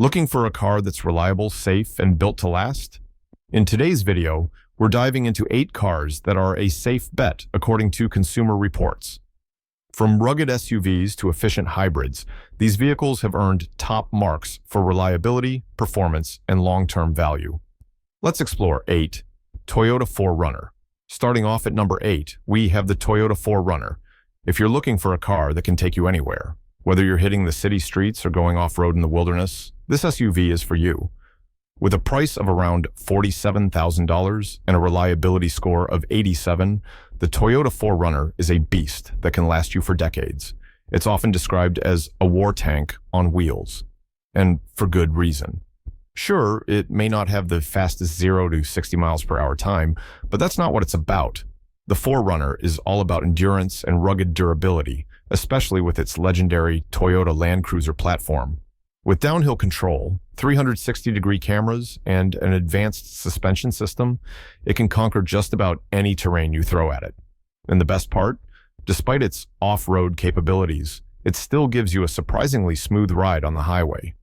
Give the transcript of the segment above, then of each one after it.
Looking for a car that's reliable, safe, and built to last? In today's video, we're diving into 8 cars that are a safe bet according to Consumer Reports. From rugged SUVs to efficient hybrids, these vehicles have earned top marks for reliability, performance, and long-term value. Let's explore 8. Toyota 4Runner. Starting off at number 8, we have the Toyota 4Runner. If you're looking for a car that can take you anywhere, whether you're hitting the city streets or going off-road in the wilderness, this SUV is for you. With a price of around $47,000 and a reliability score of 87, the Toyota 4Runner is a beast that can last you for decades. It's often described as a war tank on wheels, and for good reason. Sure, it may not have the fastest 0 to 60 miles per hour time, but that's not what it's about. The 4Runner is all about endurance and rugged durability, especially with its legendary Toyota Land Cruiser platform. With downhill control, 360-degree cameras, and an advanced suspension system, it can conquer just about any terrain you throw at it. And the best part? Despite its off-road capabilities, it still gives you a surprisingly smooth ride on the highway.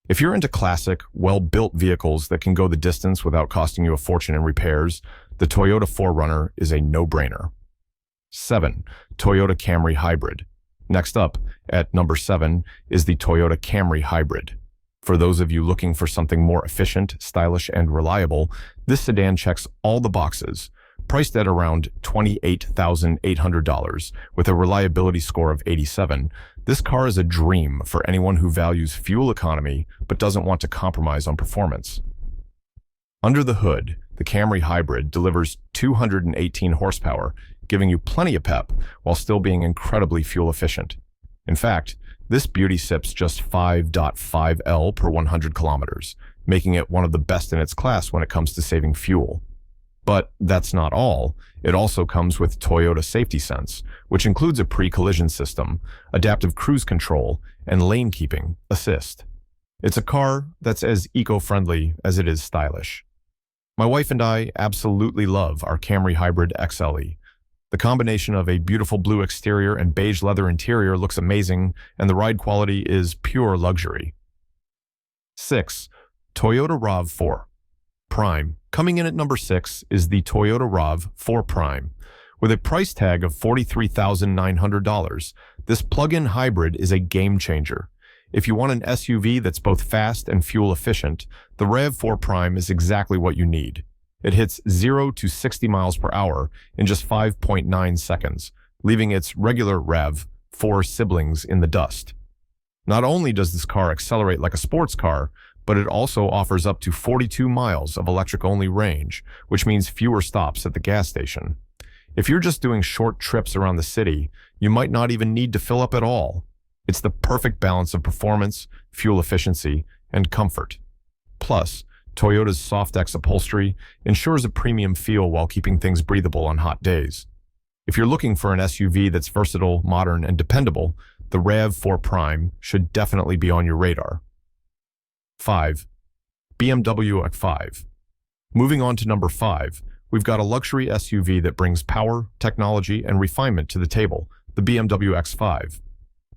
If you're into classic, well-built vehicles that can go the distance without costing you a fortune in repairs, the Toyota 4Runner is a no-brainer. 7. Toyota Camry Hybrid. Next up, at number 7, is the Toyota Camry Hybrid. For those of you looking for something more efficient, stylish, and reliable, this sedan checks all the boxes. Priced at around $28,800 with a reliability score of 87, this car is a dream for anyone who values fuel economy but doesn't want to compromise on performance. Under the hood, the Camry Hybrid delivers 218 horsepower, giving you plenty of pep while still being incredibly fuel efficient. In fact, this beauty sips just 5.5 L per 100 kilometers, making it one of the best in its class when it comes to saving fuel. But that's not all. It also comes with Toyota Safety Sense, which includes a pre-collision system, adaptive cruise control, and lane keeping assist. It's a car that's as eco-friendly as it is stylish. My wife and I absolutely love our Camry Hybrid XLE. The combination of a beautiful blue exterior and beige leather interior looks amazing, and the ride quality is pure luxury. 6. Toyota RAV4 Prime. Coming in at number 6 is the Toyota RAV4 Prime. With a price tag of $43,900, this plug-in hybrid is a game-changer. If you want an SUV that's both fast and fuel-efficient, the RAV4 Prime is exactly what you need. It hits 0 to 60 miles per hour in just 5.9 seconds, leaving its regular RAV4 siblings in the dust. Not only does this car accelerate like a sports car, but it also offers up to 42 miles of electric-only range, which means fewer stops at the gas station. If you're just doing short trips around the city, you might not even need to fill up at all. It's the perfect balance of performance, fuel efficiency, and comfort. Plus, Toyota's Softex upholstery ensures a premium feel while keeping things breathable on hot days. If you're looking for an SUV that's versatile, modern, and dependable, the RAV4 Prime should definitely be on your radar. 5. BMW X5. Moving on to number 5, we've got a luxury SUV that brings power, technology, and refinement to the table, the BMW X5.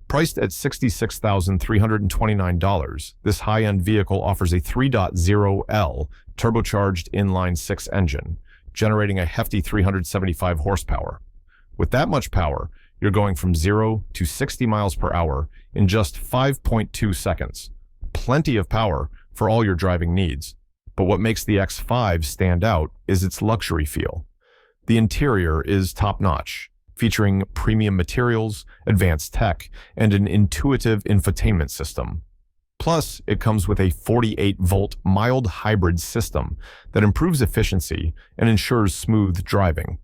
Priced at $66,329, this high-end vehicle offers a 3.0L turbocharged inline-6 engine, generating a hefty 375 horsepower. With that much power, you're going from 0 to 60 miles per hour in just 5.2 seconds. Plenty of power for all your driving needs. But what makes the X5 stand out is its luxury feel. The interior is top-notch, featuring premium materials, advanced tech, and an intuitive infotainment system. Plus, it comes with a 48-volt mild hybrid system that improves efficiency and ensures smooth driving.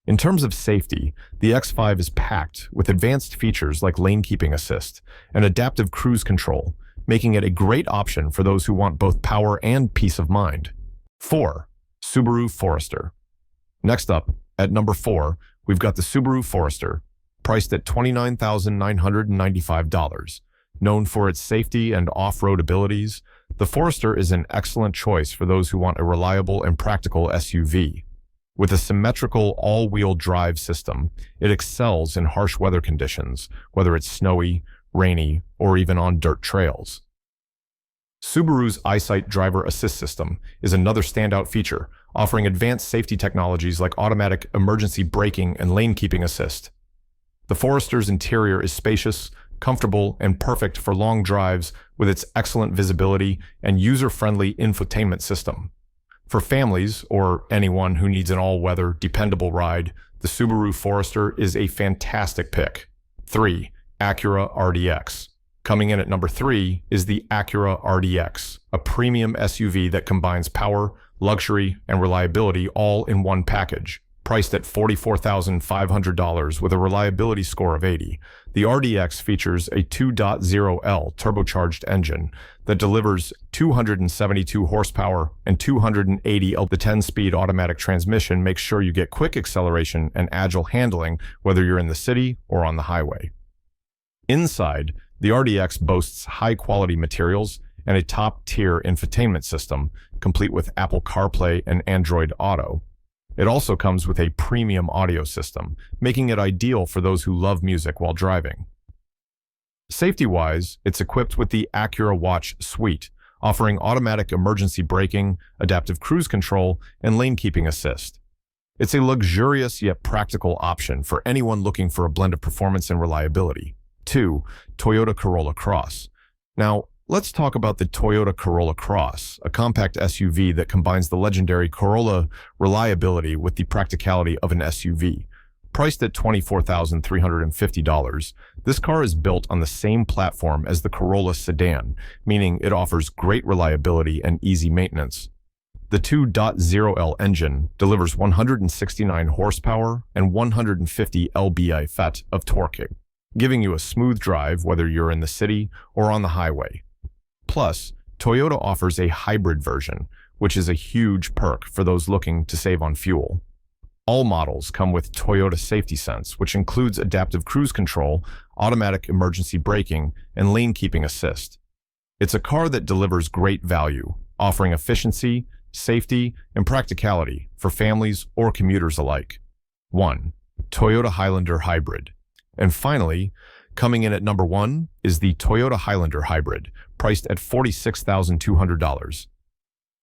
In terms of safety, the X5 is packed with advanced features like lane keeping assist and adaptive cruise control, making it a great option for those who want both power and peace of mind. 4. Subaru Forester. Next up, at number 4, we've got the Subaru Forester, priced at $29,995. Known for its safety and off-road abilities, the Forester is an excellent choice for those who want a reliable and practical SUV. With a symmetrical all-wheel drive system, it excels in harsh weather conditions, whether it's snowy, rainy, or even on dirt trails. Subaru's EyeSight Driver Assist System is another standout feature, offering advanced safety technologies like automatic emergency braking and lane keeping assist. The Forester's interior is spacious, comfortable, and perfect for long drives with its excellent visibility and user-friendly infotainment system. For families, or anyone who needs an all-weather, dependable ride, the Subaru Forester is a fantastic pick. 3. Acura RDX. Coming in at number 3 is the Acura RDX, a premium SUV that combines power, luxury, and reliability all in one package. Priced at $44,500 with a reliability score of 80, the RDX features a 2.0L turbocharged engine that delivers 272 horsepower and 280 L. The 10-speed automatic transmission makes sure you get quick acceleration and agile handling whether you're in the city or on the highway. Inside, the RDX boasts high-quality materials and a top-tier infotainment system, complete with Apple CarPlay and Android Auto. It also comes with a premium audio system, making it ideal for those who love music while driving. Safety-wise, it's equipped with the Acura Watch Suite, offering automatic emergency braking, adaptive cruise control, and lane keeping assist. It's a luxurious yet practical option for anyone looking for a blend of performance and reliability. 2. Toyota Corolla Cross. Now, let's talk about the Toyota Corolla Cross, a compact SUV that combines the legendary Corolla reliability with the practicality of an SUV. Priced at $24,350, this car is built on the same platform as the Corolla sedan, meaning it offers great reliability and easy maintenance. The 2.0L engine delivers 169 horsepower and 150 lb-ft of torque, giving you a smooth drive whether you're in the city or on the highway. Plus, Toyota offers a hybrid version, which is a huge perk for those looking to save on fuel. All models come with Toyota Safety Sense, which includes adaptive cruise control, automatic emergency braking, and lane keeping assist. It's a car that delivers great value, offering efficiency, safety, and practicality for families or commuters alike. 1. Toyota Highlander Hybrid. And finally, coming in at number 1 is the Toyota Highlander Hybrid, priced at $46,200.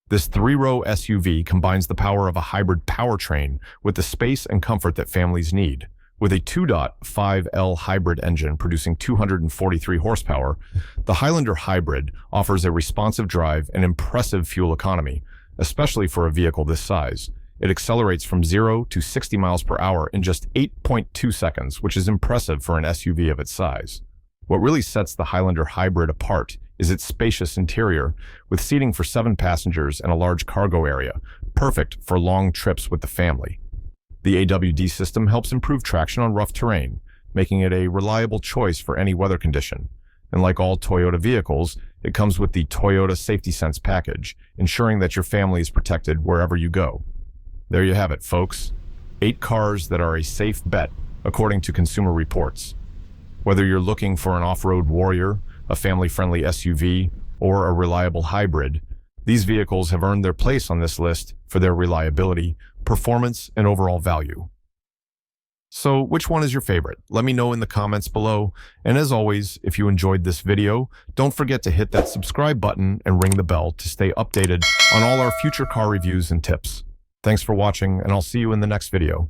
This 3-row SUV combines the power of a hybrid powertrain with the space and comfort that families need. With a 2.5L hybrid engine producing 243 horsepower, the Highlander Hybrid offers a responsive drive and impressive fuel economy, especially for a vehicle this size. It accelerates from 0 to 60 miles per hour in just 8.2 seconds, which is impressive for an SUV of its size. What really sets the Highlander Hybrid apart is its spacious interior, with seating for 7 passengers and a large cargo area, perfect for long trips with the family. The AWD system helps improve traction on rough terrain, making it a reliable choice for any weather condition. And like all Toyota vehicles, it comes with the Toyota Safety Sense package, ensuring that your family is protected wherever you go. There you have it, folks. 8 cars that are a safe bet, according to Consumer Reports. Whether you're looking for an off-road warrior, a family-friendly SUV, or a reliable hybrid, these vehicles have earned their place on this list for their reliability, performance, and overall value. So, which one is your favorite? Let me know in the comments below. And as always, if you enjoyed this video, don't forget to hit that subscribe button and ring the bell to stay updated on all our future car reviews and tips. Thanks for watching, and I'll see you in the next video.